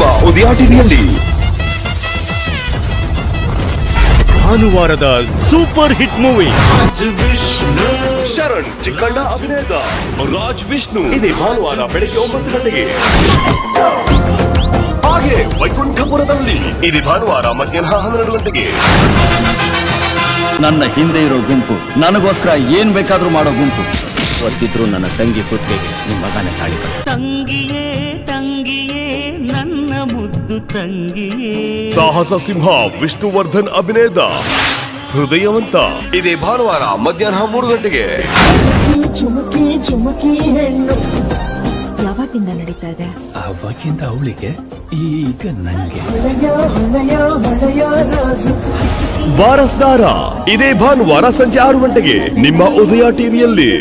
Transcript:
ನಿಮ್ಮ ಉದಯ ಟಿವಿಯಲ್ಲಿ. ಭಾನುವಾರದ super hit movie Sharan Chikkanna ಅಭಿನಯದ ರಾಜ್ ವಿಷ್ಣು ಇದೇ ಭಾನುವಾರ ಬೆಳಗ್ಗೆ 9 ಗಂಟೆಗೆ. ಹಾಗೆ ವೈಕುಂಠಪುರದಲ್ಲಿ ಇದೇ ಭಾನುವಾರ ಮಧ್ಯಾಹ್ನ 12 ಗಂಟೆಗೆ. ನನ್ನ ಹಿಂದೆ ಇರೋ ಗುಂಪು ನನಗೋಸ್ಕರ ಏನ್ ಬೇಕಾದ್ರೂ ಮಾಡೋ ಗುಂಪು. ಒತ್ತಿದ್ರು ನನ್ನ ತಂಗಿ ಕುತ್ತಿಗೆಗೆ ನಿಮ್ಮ ಮಗನೇ ತಾಳಿ ಕಟ್ಟ. ತಂಗಿಯೇ ತಂಗಿಯೇ ನನ್ನ ಮುದ್ದು ತಂಗಿಯೇ. ಸಾಹಸ ಸಿಂಹ ವಿಷ್ಣುವರ್ಧನ್ ಅಭಿನಯದ ಹೃದಯವಂತ ಇದೇ ಭಾನುವಾರ ಮಧ್ಯಾಹ್ನ 3 ಗಂಟೆಗೆ. ಯಾವಾಗಿಂದ ನಡೀತಾ ಇದೆ? ಅವಾಗಿಂದ ಅವಳಿಗೆ, ಈಗ ನಂಗೆ. ವಾರಸ್ದಾರ ಇದೇ ಭಾನುವಾರ ಸಂಜೆ 6 ಗಂಟೆಗೆ ನಿಮ್ಮ ಉದಯ ಟಿವಿಯಲ್ಲಿ.